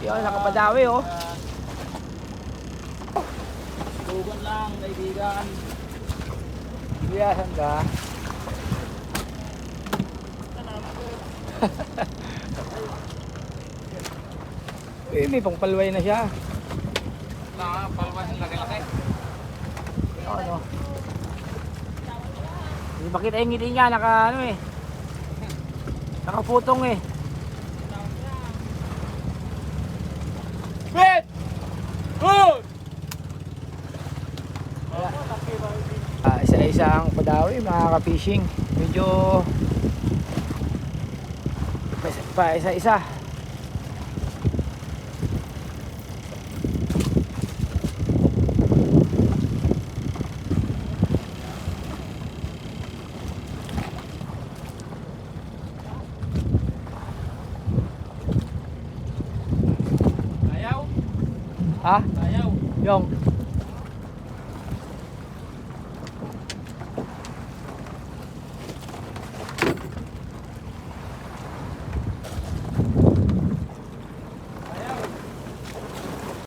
Yun, nakapadawi oh. Tugon lang, kaibigan. Biyasan ka. May pangpalway na siya. Nakapalwas ang laki-laki. Ano? Hindi makita yung ngiti niya, nakaputong eh. Wait! Good! Isa-isa ang padawi, mga ka-fishing. Medyo pa isa-isa. Ayaw? Ha? Ayaw? Yung